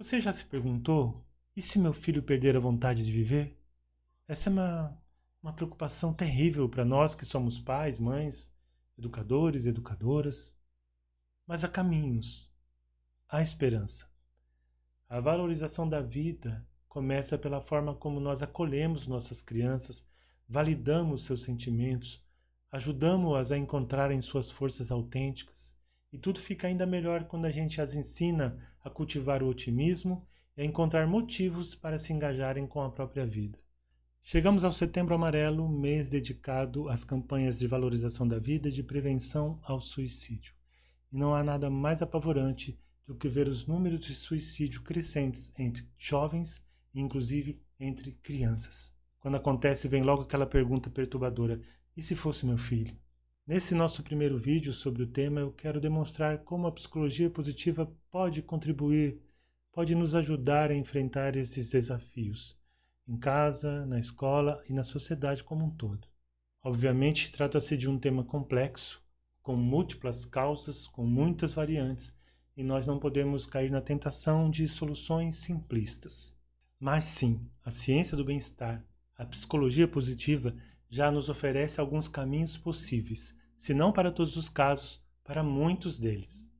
Você já se perguntou, e se meu filho perder a vontade de viver? Essa é uma preocupação terrível para nós que somos pais, mães, educadores e educadoras. Mas há caminhos, há esperança. A valorização da vida começa pela forma como nós acolhemos nossas crianças, validamos seus sentimentos, ajudamos-as a encontrarem suas forças autênticas. E tudo fica ainda melhor quando a gente as ensina a cultivar o otimismo e a encontrar motivos para se engajarem com a própria vida. Chegamos ao Setembro Amarelo, mês dedicado às campanhas de valorização da vida e de prevenção ao suicídio. E não há nada mais apavorante do que ver os números de suicídio crescentes entre jovens e inclusive entre crianças. Quando acontece, vem logo aquela pergunta perturbadora: e se fosse meu filho? Nesse nosso primeiro vídeo sobre o tema, eu quero demonstrar como a psicologia positiva pode contribuir, pode nos ajudar a enfrentar esses desafios, em casa, na escola e na sociedade como um todo. Obviamente, trata-se de um tema complexo, com múltiplas causas, com muitas variantes, e nós não podemos cair na tentação de soluções simplistas. Mas sim, a ciência do bem-estar, a psicologia positiva, já nos oferece alguns caminhos possíveis, se não para todos os casos, para muitos deles.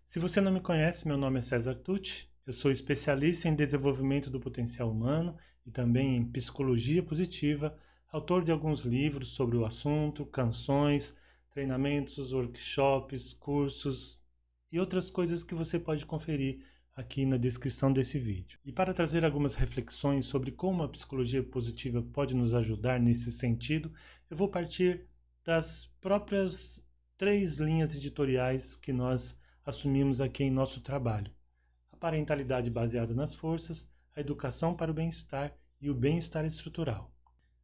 Se você não me conhece, meu nome é César Tucci, eu sou especialista em desenvolvimento do potencial humano e também em psicologia positiva, autor de alguns livros sobre o assunto, canções, treinamentos, workshops, cursos e outras coisas que você pode conferir aqui na descrição desse vídeo. E para trazer algumas reflexões sobre como a psicologia positiva pode nos ajudar nesse sentido, eu vou partir das próprias 3 linhas editoriais que nós assumimos aqui em nosso trabalho: a parentalidade baseada nas forças, a educação para o bem-estar e o bem-estar estrutural.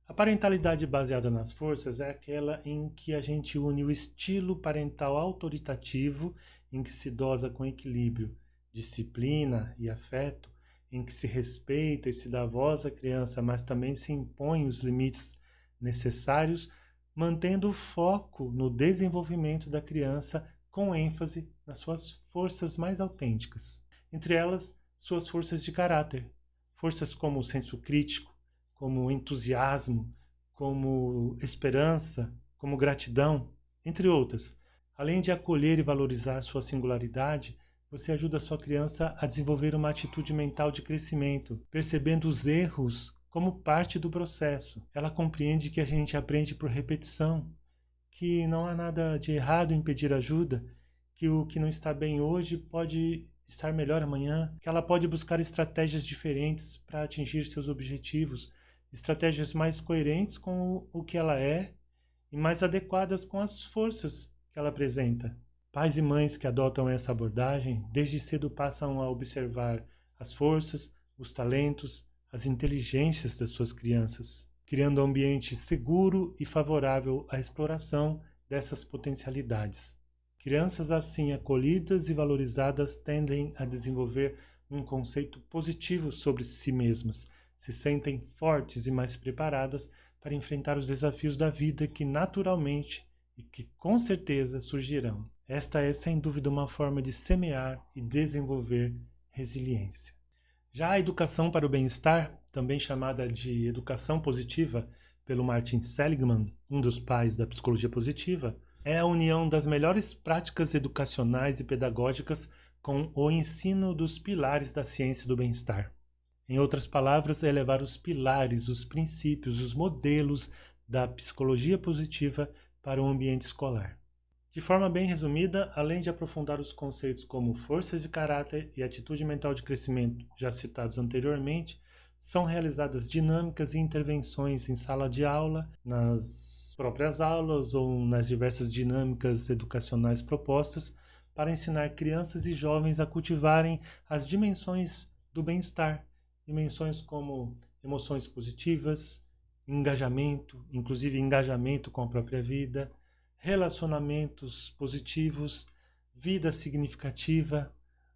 A parentalidade baseada nas forças é aquela em que a gente une o estilo parental autoritativo, em que se dosa com equilíbrio, disciplina e afeto, em que se respeita e se dá voz à criança, mas também se impõe os limites necessários, mantendo o foco no desenvolvimento da criança com ênfase nas suas forças mais autênticas. Entre elas, suas forças de caráter, forças como o senso crítico, como entusiasmo, como esperança, como gratidão, entre outras. Além de acolher e valorizar sua singularidade, você ajuda a sua criança a desenvolver uma atitude mental de crescimento, percebendo os erros como parte do processo. Ela compreende que a gente aprende por repetição, que não há nada de errado em pedir ajuda, que o que não está bem hoje pode estar melhor amanhã, que ela pode buscar estratégias diferentes para atingir seus objetivos, estratégias mais coerentes com o que ela é e mais adequadas com as forças que ela apresenta. Pais e mães que adotam essa abordagem, desde cedo passam a observar as forças, os talentos, as inteligências das suas crianças, criando um ambiente seguro e favorável à exploração dessas potencialidades. Crianças assim acolhidas e valorizadas tendem a desenvolver um conceito positivo sobre si mesmas, se sentem fortes e mais preparadas para enfrentar os desafios da vida que naturalmente e que com certeza surgirão. Esta é sem dúvida uma forma de semear e desenvolver resiliência. Já a educação para o bem-estar, também chamada de educação positiva pelo Martin Seligman, um dos pais da psicologia positiva, é a união das melhores práticas educacionais e pedagógicas com o ensino dos pilares da ciência do bem-estar. Em outras palavras, é levar os pilares, os princípios, os modelos da psicologia positiva para o ambiente escolar. De forma bem resumida, além de aprofundar os conceitos como forças de caráter e atitude mental de crescimento, já citados anteriormente, são realizadas dinâmicas e intervenções em sala de aula, nas próprias aulas ou nas diversas dinâmicas educacionais propostas para ensinar crianças e jovens a cultivarem as dimensões do bem-estar, dimensões como emoções positivas, engajamento, inclusive engajamento com a própria vida, relacionamentos positivos, vida significativa,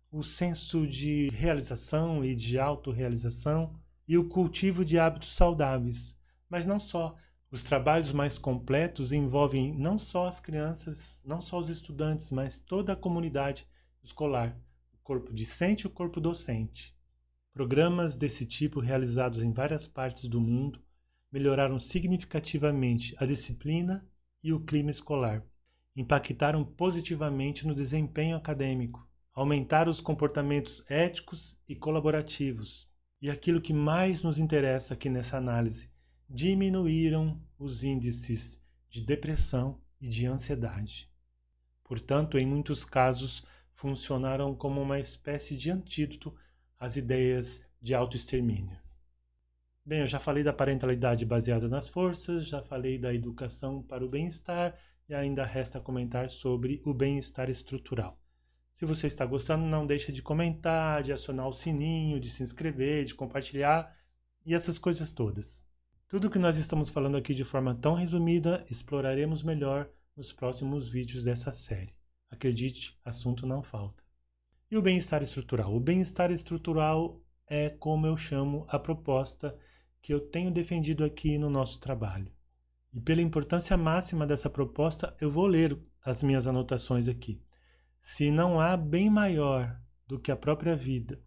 o senso de realização e de autorrealização e o cultivo de hábitos saudáveis. Mas não só. Os trabalhos mais completos envolvem não só as crianças, não só os estudantes, mas toda a comunidade escolar, o corpo discente e o corpo docente. Programas desse tipo realizados em várias partes do mundo melhoraram significativamente a disciplina e o clima escolar, impactaram positivamente no desempenho acadêmico, aumentaram os comportamentos éticos e colaborativos. E aquilo que mais nos interessa aqui nessa análise, diminuíram os índices de depressão e de ansiedade. Portanto, em muitos casos, funcionaram como uma espécie de antídoto às ideias de autoextermínio. Bem, eu já falei da parentalidade baseada nas forças, já falei da educação para o bem-estar e ainda resta comentar sobre o bem-estar estrutural. Se você está gostando, não deixe de comentar, de acionar o sininho, de se inscrever, de compartilhar e essas coisas todas. Tudo que nós estamos falando aqui de forma tão resumida, exploraremos melhor nos próximos vídeos dessa série. Acredite, assunto não falta. E o bem-estar estrutural? O bem-estar estrutural é como eu chamo a proposta que eu tenho defendido aqui no nosso trabalho. E pela importância máxima dessa proposta, eu vou ler as minhas anotações aqui. Se não há bem maior do que a própria vida,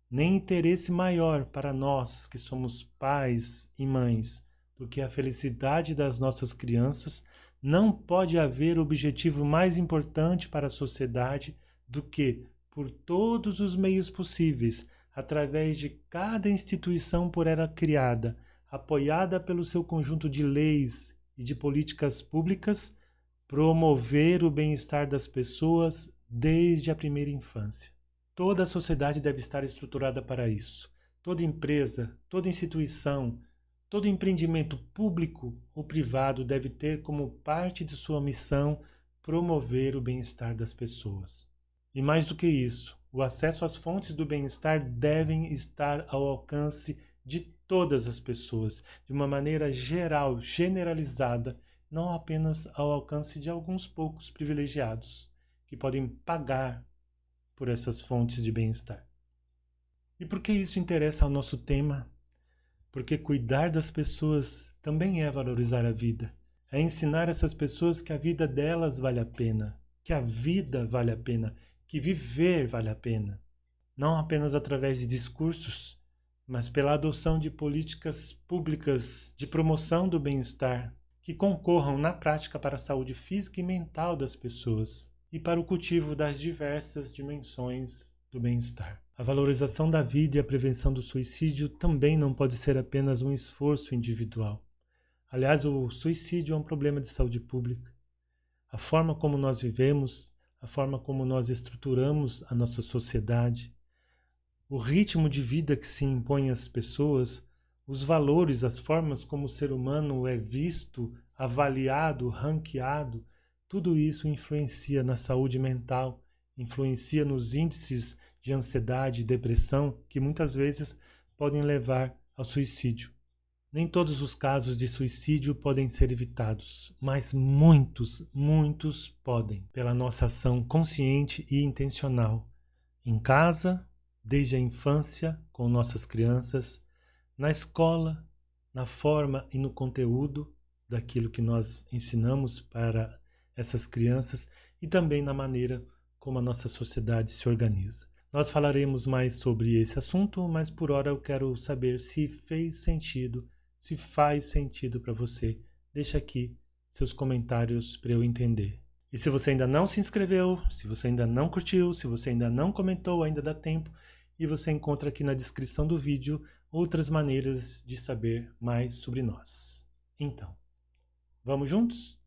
nem interesse maior para nós que somos pais e mães do que a felicidade das nossas crianças, não pode haver objetivo mais importante para a sociedade do que, por todos os meios possíveis, através de cada instituição por ela criada, apoiada pelo seu conjunto de leis e de políticas públicas, promover o bem-estar das pessoas desde a primeira infância. Toda a sociedade deve estar estruturada para isso. Toda empresa, toda instituição, todo empreendimento público ou privado deve ter como parte de sua missão promover o bem-estar das pessoas. E mais do que isso, o acesso às fontes do bem-estar devem estar ao alcance de todas as pessoas, de uma maneira geral, generalizada, não apenas ao alcance de alguns poucos privilegiados, que podem pagar por essas fontes de bem-estar. E por que isso interessa ao nosso tema? Porque cuidar das pessoas também é valorizar a vida. É ensinar essas pessoas que a vida delas vale a pena, que a vida vale a pena, que viver vale a pena. Não apenas através de discursos, mas pela adoção de políticas públicas de promoção do bem-estar, que concorram na prática para a saúde física e mental das pessoas e para o cultivo das diversas dimensões do bem-estar. A valorização da vida e a prevenção do suicídio também não pode ser apenas um esforço individual. Aliás, o suicídio é um problema de saúde pública. A forma como nós vivemos, a forma como nós estruturamos a nossa sociedade, o ritmo de vida que se impõe às pessoas, os valores, as formas como o ser humano é visto, avaliado, ranqueado, tudo isso influencia na saúde mental, influencia nos índices de ansiedade e depressão que muitas vezes podem levar ao suicídio. Nem todos os casos de suicídio podem ser evitados, mas muitos podem, pela nossa ação consciente e intencional, em casa, desde a infância, com nossas crianças, na escola, na forma e no conteúdo daquilo que nós ensinamos para essas crianças e também na maneira como a nossa sociedade se organiza. Nós falaremos mais sobre esse assunto, mas por hora eu quero saber se fez sentido, se faz sentido para você. Deixa aqui seus comentários para eu entender. E se você ainda não se inscreveu, se você ainda não curtiu, se você ainda não comentou, ainda dá tempo. E você encontra aqui na descrição do vídeo outras maneiras de saber mais sobre nós. Então, vamos juntos?